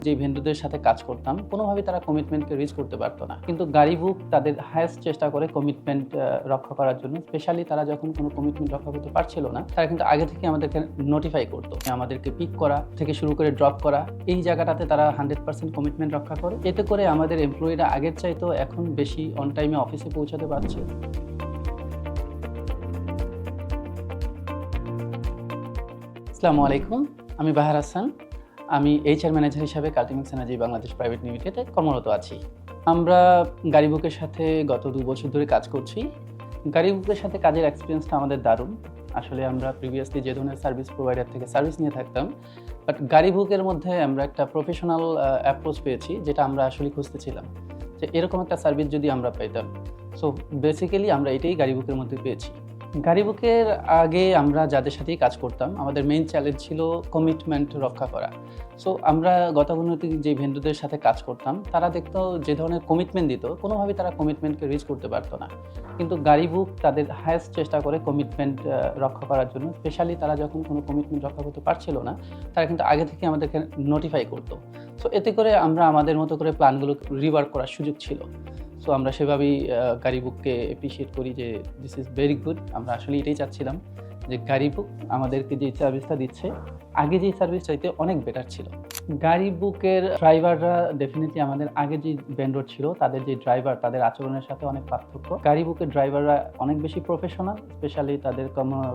যে ভেন্ডরদের সাথে কাজ করতাম কোনোভাবেই তারা কমিটমেন্টকে রিচ করতে পারতো না। কিন্তু গাড়িবুক তাদের হাইয়েস্ট চেষ্টা করে কমিটমেন্ট রক্ষা করার জন্য। স্পেশালি তারা যখন কোনো কমিটমেন্ট রক্ষা করতে পারছিল না, তারা কিন্তু আগে থেকে আমাদেরকে নোটিফাই করতো। আমাদেরকে পিক করা থেকে শুরু করে ড্রপ করা, এই জায়গাটাতে তারা 100% কমিটমেন্ট রক্ষা করে। এতে করে আমাদের এমপ্লয়িরা আগের চাইতেও এখন বেশি অন টাইমে অফিসে পৌঁছাতে পারছে। আসসালামু আলাইকুম, আমি বাহার হাসান। আমি এইচআর ম্যানেজার হিসাবে কাল্টিমিক্স এনার্জি বাংলাদেশ প্রাইভেট লিমিটেডে কর্মরত আছি। আমরা গাড়িবুকের সাথে গত 2 বছর ধরে কাজ করছি। গাড়িবুকের সাথে কাজের এক্সপিরিয়েন্সটা আমাদের দারুণ। আসলে আমরা প্রিভিয়াসলি যে ধরনের সার্ভিস প্রোভাইডার থেকে সার্ভিস নিয়ে থাকতাম, বাট গাড়িবুকের মধ্যে আমরা একটা প্রফেশনাল অ্যাপ্রোচ পেয়েছি, যেটা আমরা আসলে খুঁজতেছিলাম যে এরকম একটা সার্ভিস যদি আমরা পাইতাম। সো বেসিক্যালি আমরা এটাই গাড়িবুকের মধ্যে পেয়েছি। গাড়িবুকের আগে আমরা যাদের সাথেই কাজ করতাম, আমাদের মেইন চ্যালেঞ্জ ছিল কমিটমেন্ট রক্ষা করা। সো আমরা গতানুগতিক যে ভেন্ডরদের সাথে কাজ করতাম, তারা দেখতো যে ধরনের কমিটমেন্ট দিত, কোনোভাবেই তারা কমিটমেন্টকে রিচ করতে পারতো না। কিন্তু গাড়িবুক তাদের হাইয়েস্ট চেষ্টা করে কমিটমেন্ট রক্ষা করার জন্য। স্পেশালি তারা যখন কোনো কমিটমেন্ট রক্ষা করতে পারছিল না, তারা কিন্তু আগে থেকে আমাদেরকে নোটিফাই করতো। সো এতে করে আমরা আমাদের মতো করে প্ল্যানগুলো রিওয়ার্ক করার সুযোগ ছিল। সো আমরা সেভাবেই গাড়িবুককে অ্যাপ্রিশিয়েট করি যে দিস ইজ ভেরি গুড। আমরা আসলে এটাই চাচ্ছিলাম যে গাড়িবুক আমাদেরকে যে সার্ভিসটা দিচ্ছে, আগে যে সার্ভিস চাইতে অনেক বেটার ছিল। গাড়িবুকের ড্রাইভাররা ডেফিনিটলি আমাদের আগে যে ভেন্ডর ছিল, তাদের যে ড্রাইভার, তাদের আচরণের সাথে অনেক পার্থক্য। গাড়িবুকের ড্রাইভাররা অনেক বেশি প্রফেশনাল, স্পেশালি তাদের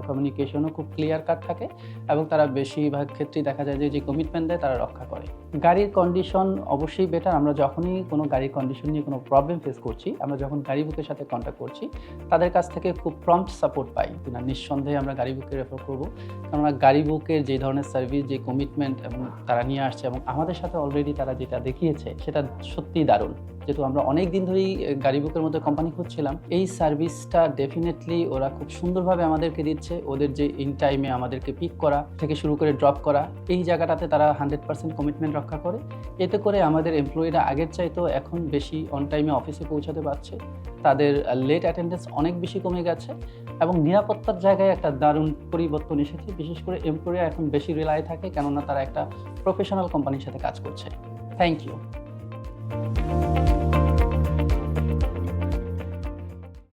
কমিউনিকেশনও খুব ক্লিয়ার কাট থাকে এবং তারা বেশিরভাগ ক্ষেত্রেই দেখা যায় যে কমিটমেন্ট দেয় তারা রক্ষা করে। গাড়ির কন্ডিশন অবশ্যই বেটার। আমরা যখনই কোনো গাড়ির কন্ডিশন নিয়ে কোনো প্রবলেম ফেস করছি, আমরা যখন গাড়িবুকের সাথে কন্ট্যাক্ট করছি, তাদের কাছ থেকে খুব প্রম্পট সাপোর্ট পাই। কিনা নিঃসন্দেহে আমরা গাড়িবুককে রেফার করব, কেননা গাড়িবুকের যে ধরনের সার্ভিস, যে কমিটমেন্ট এবং তারা নিয়ে আসছে এবং আমাদের সাথে অলরেডি তারা যেটা দেখিয়েছে, সেটা সত্যিই দারুণ। যেহেতু আমরা অনেক দিন ধরেই গাড়িবুকের মধ্যে কোম্পানি খুঁজছিলাম, এই সার্ভিসটা ডেফিনেটলি ওরা খুব সুন্দরভাবে আমাদেরকে দিচ্ছে। ওদের যে ইন টাইমে আমাদেরকে পিক করা থেকে শুরু করে ড্রপ করা, এই জায়গাটাতে তারা 100% কমিটমেন্ট রক্ষা করে। এতে করে আমাদের এমপ্লয়িরা আগের চাইতেও এখন বেশি অন টাইমে অফিসে পৌঁছাতে পারছে। তাদের লেট অ্যাটেন্ডেন্স অনেক বেশি কমে গেছে এবং নিরাপত্তার জায়গায় একটা দারুণ পরিবর্তন এসেছে। বিশেষ করে এমপ্লয়িরা এখন বেশি রিলাই থাকে, কেননা তারা একটা প্রফেশনাল কোম্পানির সাথে কাজ করছে। Thank you.